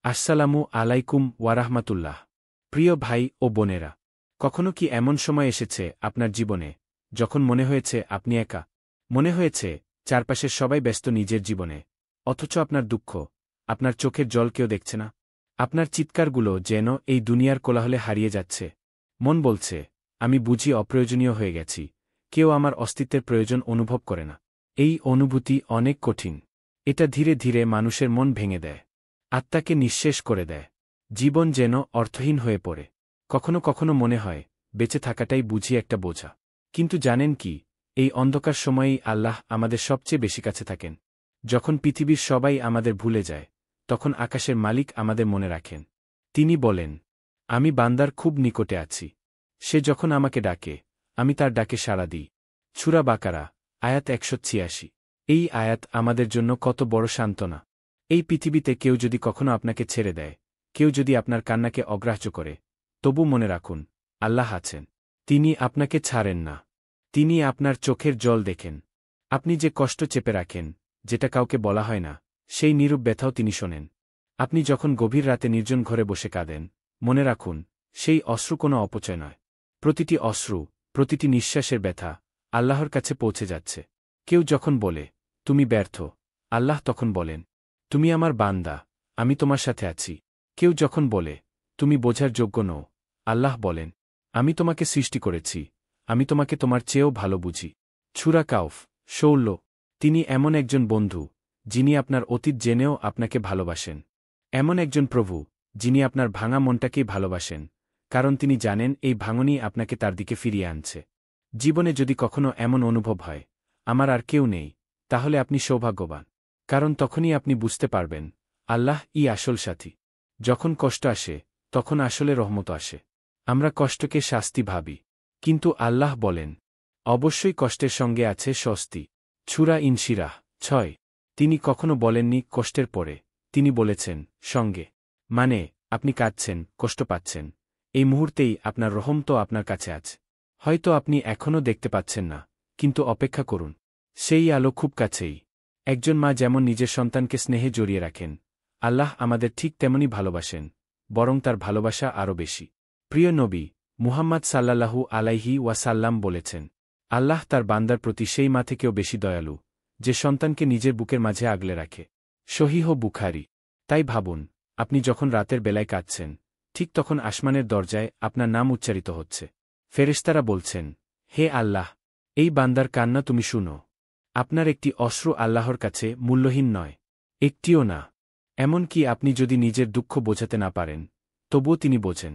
আসসালামু আলাইকুম ওয়ারাহমাতুল্লাহ। প্রিয় ভাই ও বোনেরা, কখনো কি এমন সময় এসেছে আপনার জীবনে যখন মনে হয়েছে আপনি একা? মনে হয়েছে চারপাশের সবাই ব্যস্ত নিজের জীবনে, অথচ আপনার দুঃখ, আপনার চোখের জল কেউ দেখছে না? আপনার চিৎকারগুলো যেন এই দুনিয়ার কোলাহলে হারিয়ে যাচ্ছে। মন বলছে, আমি বুঝি অপ্রয়োজনীয় হয়ে গেছি, কেউ আমার অস্তিত্বের প্রয়োজন অনুভব করে না। এই অনুভূতি অনেক কঠিন। এটা ধীরে ধীরে মানুষের মন ভেঙে দেয়, আত্মাকে নিঃশেষ করে দেয়। জীবন যেন অর্থহীন হয়ে পড়ে। কখনো কখনো মনে হয় বেঁচে থাকাটাই বুঝি একটা বোঝা। কিন্তু জানেন কি, এই অন্ধকার সময়েই আল্লাহ আমাদের সবচেয়ে বেশি কাছে থাকেন। যখন পৃথিবীর সবাই আমাদের ভুলে যায়, তখন আকাশের মালিক আমাদের মনে রাখেন। তিনি বলেন, আমি বান্দার খুব নিকটে আছি। সে যখন আমাকে ডাকে, আমি তার ডাকে সাড়া দিই। সূরা বাকারা, আয়াত ১৮৬। এই আয়াত আমাদের জন্য কত বড় সান্ত্বনা। এই পৃথিবীতে কেউ যদি কখনো আপনাকে ছেড়ে দেয়, কেউ যদি আপনার কান্নাকে অগ্রাহ্য করে, তবু মনে রাখুন, আল্লাহ আছেন। তিনি আপনাকে ছাড়েন না। তিনি আপনার চোখের জল দেখেন। আপনি যে কষ্ট চেপে রাখেন, যেটা কাউকে বলা হয় না, সেই নীরব ব্যথাও তিনি শোনেন। আপনি যখন গভীর রাতে নির্জন ঘরে বসে কাঁদেন, মনে রাখুন, সেই অশ্রু কোনো অপচয় নয়। প্রতিটি অশ্রু, প্রতিটি নিঃশ্বাসের ব্যথা আল্লাহর কাছে পৌঁছে যাচ্ছে। কেউ যখন বলে, তুমি ব্যর্থ, আল্লাহ তখন বলেন, তুমি আমার বান্দা, আমি তোমার সাথে আছি। কেউ যখন বলে, তুমি বোঝার যোগ্য নও, আল্লাহ বলেন, আমি তোমাকে সৃষ্টি করেছি, আমি তোমাকে তোমার চেয়েও ভালো বুঝি। সূরা কাউফ, ১৬। তিনি এমন একজন বন্ধু, যিনি আপনার অতীত জেনেও আপনাকে ভালোবাসেন। এমন একজন প্রভু, যিনি আপনার ভাঙা মনটাকেই ভালোবাসেন, কারণ তিনি জানেন এই ভাঙনই আপনাকে তার দিকে ফিরিয়ে আনছে। জীবনে যদি কখনো এমন অনুভব হয়, আমার আর কেউ নেই, তাহলে আপনি সৌভাগ্যবান। কারণ তখনই আপনি বুঝতে পারবেন, আল্লাহ আসল সাথী। যখন কষ্ট আসে, তখন আসলে রহমত আসে। আমরা কষ্টকে শাস্তি ভাবি, কিন্তু আল্লাহ বলেন, অবশ্যই কষ্টের সঙ্গে আছে স্বস্তি। সূরা ইনশিরাহ, ৬। তিনি কখনো বলেননি কষ্টের পরে, তিনি বলেছেন সঙ্গে। মানে, আপনি কাঁদছেন, কষ্ট পাচ্ছেন, এই মুহূর্তেই আপনার রহম তো আপনার কাছে আছে। হয়তো আপনি এখনও দেখতে পাচ্ছেন না, কিন্তু অপেক্ষা করুন, সেই আলো খুব কাছেই। একজন মা যেমন নিজের সন্তানকে স্নেহে জড়িয়ে রাখেন, আল্লাহ আমাদের ঠিক তেমনি ভালোবাসেন, বরং তার ভালোবাসা আরও বেশি। প্রিয় নবী মুহাম্মদ সাল্লাল্লাহু আলাইহি ওয়াসাল্লাম বলেছেন, আল্লাহ তার বান্দার প্রতি সেই মা থেকেও বেশি দয়ালু, যে সন্তানকে নিজের বুকের মাঝে আগলে রাখে। সহিহ বুখারী। তাই ভাবুন, আপনি যখন রাতের বেলায় কাঁদছেন, ঠিক তখন আসমানের দরজায় আপনার নাম উচ্চারিত হচ্ছে। ফেরেশতারা বলছেন, হে আল্লাহ, এই বান্দার কান্না তুমি শুনো। আপনার একটি অশ্রু আল্লাহর কাছে মূল্যহীন নয়, একটিও না। এমনকি আপনি যদি নিজের দুঃখ বোঝাতে না পারেন, তবুও তিনি বোঝেন।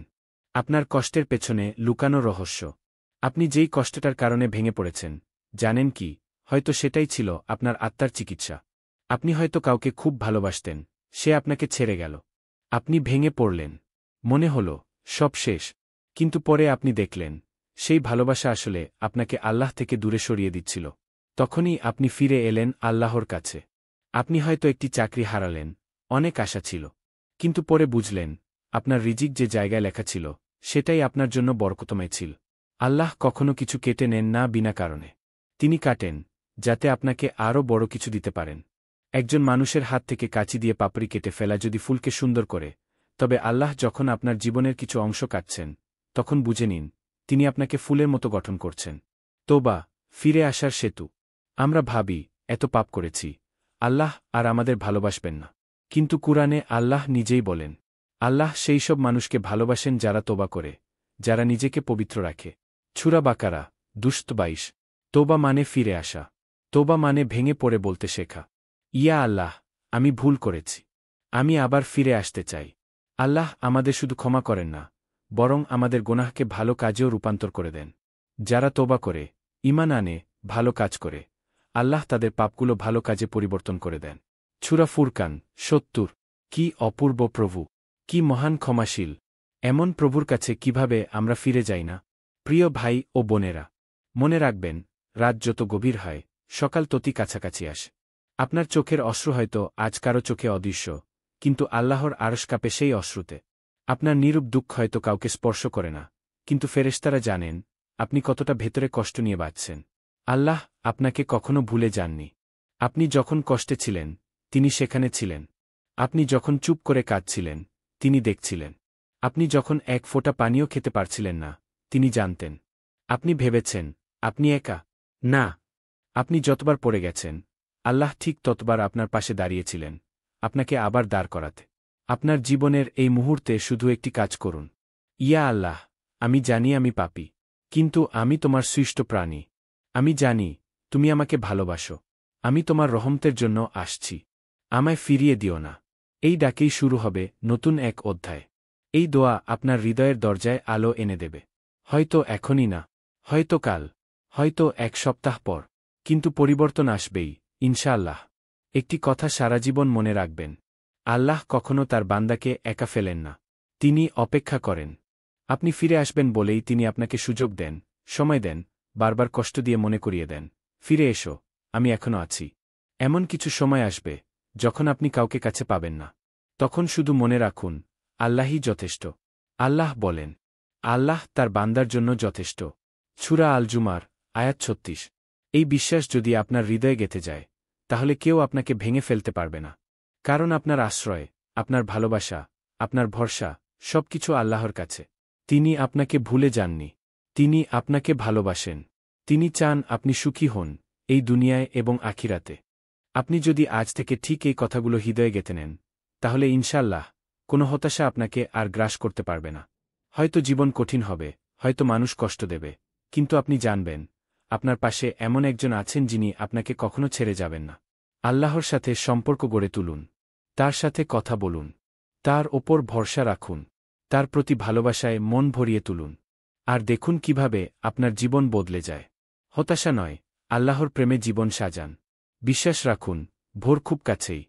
আপনার কষ্টের পেছনে লুকানো রহস্য। আপনি যেই কষ্টটার কারণে ভেঙে পড়েছেন, জানেন কি, হয়তো সেটাই ছিল আপনার আত্মার চিকিৎসা। আপনি হয়তো কাউকে খুব ভালোবাসতেন, সে আপনাকে ছেড়ে গেল। আপনি ভেঙে পড়লেন, মনে হল সব শেষ। কিন্তু পরে আপনি দেখলেন, সেই ভালোবাসা আসলে আপনাকে আল্লাহ থেকে দূরে সরিয়ে দিচ্ছিল। তখনই আপনি ফিরে এলেন আল্লাহর কাছে। আপনি হয়তো একটি চাকরি হারালেন, অনেক আশা ছিল। কিন্তু পরে বুঝলেন, আপনার রিজিক যে জায়গায় লেখা ছিল, সেটাই আপনার জন্য বরকতময় ছিল। আল্লাহ কখনো কিছু কেটে নেন না বিনা কারণে। তিনি কাটেন, যাতে আপনাকে আরও বড় কিছু দিতে পারেন। একজন মানুষের হাত থেকে কাঁচি দিয়ে পাপড়ি কেটে ফেলা যদি ফুলকে সুন্দর করে, তবে আল্লাহ যখন আপনার জীবনের কিছু অংশ কাটছেন, তখন বুঝে নিন, তিনি আপনাকে ফুলের মতো গঠন করছেন। তোবা, ফিরে আসার সেতু। আমরা ভাবি, এত পাপ করেছি, আল্লাহ আর আমাদের ভালোবাসবেন না। কিন্তু কুরআনে আল্লাহ নিজেই বলেন, আল্লাহ সেই সব মানুষকে ভালোবাসেন যারা তোবা করে, যারা নিজেকে পবিত্র রাখে। সূরা বাকারা, ২২। তোবা মানে ফিরে আসা। তোবা মানে ভেঙে পড়ে বলতে শেখা, ইয়া আল্লাহ, আমি ভুল করেছি, আমি আবার ফিরে আসতে চাই। আল্লাহ আমাদের শুধু ক্ষমা করেন না, বরং আমাদের গুনাহকে ভালো কাজেও রূপান্তর করে দেন। যারা তোবা করে, ঈমান আনে, ভালো কাজ করে, আল্লাহ তাদের পাপগুলো ভালো কাজে পরিবর্তন করে দেন। সূরা ফুরকান, ৭০। কি অপূর্ব প্রভু, কি মহান ক্ষমাশীল! এমন প্রভুর কাছে কিভাবে আমরা ফিরে যাই না? প্রিয় ভাই ও বোনেরা, মনে রাখবেন, রাত যত গভীর হয়, সকাল ততই কাছাকাছি আসে। আপনার চোখের অশ্রু হয়তো আজ কারো চোখে অদৃশ্য, কিন্তু আল্লাহর আরশ কাঁপে সেই অশ্রুতে। আপনার নীরব দুঃখ হয়তো কাউকে স্পর্শ করে না, কিন্তু ফেরেশতারা জানেন, আপনি কতটা ভেতরে কষ্ট নিয়ে বাঁচছেন। আল্লাহ আপনাকে কখনো ভুলে যাননি। আপনি যখন কষ্টে ছিলেন, তিনি সেখানে ছিলেন। আপনি যখন চুপ করে কাঁদছিলেন তিনি দেখছিলেন। আপনি যখন এক ফোঁটা পানিও খেতে পারছিলেন না তিনি জানতেন। আপনি ভেবেছেন আপনি একা? না। আপনি যতবার পড়ে গেছেন আল্লাহ ঠিক ততবার আপনার পাশে দাঁড়িয়েছিলেন, আপনাকে আবার দাঁড় করাতে। আপনার জীবনের এই মুহূর্তে শুধু একটি কাজ করুন। ইয়া আল্লাহ, আমি জানি আমি পাপী, কিন্তু আমি তোমার সৃষ্ট প্রাণী। আমি জানি তুমি আমাকে ভালোবাসো। আমি তোমার রহমতের জন্য আসছি। আমায় ফিরিয়ে দিও না। এই ডাকেই শুরু হবে নতুন এক অধ্যায়। এই দোয়া আপনার হৃদয়ের দরজায় আলো এনে দেবে। হয়তো এখনই না, হয়তো কাল, হয়তো এক সপ্তাহ পর, কিন্তু পরিবর্তন আসবেই, ইনশাআল্লাহ। একটি কথা সারা জীবন মনে রাখবেন, আল্লাহ কখনো তার বান্দাকে একা ফেলেন না। তিনি অপেক্ষা করেন। আপনি ফিরে আসবেন বলেই তিনি আপনাকে সুযোগ দেন, সময় দেন, বারবার কষ্ট দিয়ে মনে করিয়ে দেন, ফিরে এসো, আমি এখনো আছি। এমন কিছু সময় আসবে যখন আপনি কাউকে কাছে পাবেন না। তখন শুধু মনে রাখুন, আল্লাহই যথেষ্ট। আল্লাহ বলেন, আল্লাহ তার বান্দার জন্য যথেষ্ট। সূরা আল জুমার, আয়াত ৩৬। এই বিশ্বাস যদি আপনার হৃদয়ে গেঁথে যায়, তাহলে কেউ আপনাকে ভেঙে ফেলতে পারবে না। কারণ আপনার আশ্রয়, আপনার ভালোবাসা, আপনার ভরসা, সবকিছু আল্লাহর কাছে। তিনি আপনাকে ভুলে যাননি। তিনি আপনাকে ভালোবাসেন। তিনি চান আপনি সুখী হন, এই দুনিয়ায় এবং আখিরাতে। আপনি যদি আজ থেকে ঠিক এই কথাগুলো হৃদয়ে গেঁথে নেন, তাহলে ইনশাআল্লাহ কোনো হতাশা আপনাকে আর গ্রাস করতে পারবে না। হয়তো জীবন কঠিন হবে, হয়তো মানুষ কষ্ট দেবে, কিন্তু আপনি জানবেন আপনার পাশে এমন একজন আছেন যিনি আপনাকে কখনো ছেড়ে যাবেন না। আল্লাহর সাথে সম্পর্ক গড়ে তুলুন। তার সাথে কথা বলুন। তার ওপর ভরসা রাখুন। তার প্রতি ভালোবাসায় মন ভরিয়ে তুলুন। আর দেখুন কিভাবে আপনার জীবন বদলে যায়। হতাশা নয়, আল্লাহর প্রেমে জীবন সাজান। বিশ্বাস রাখুন, ভোর খুব কাছেই।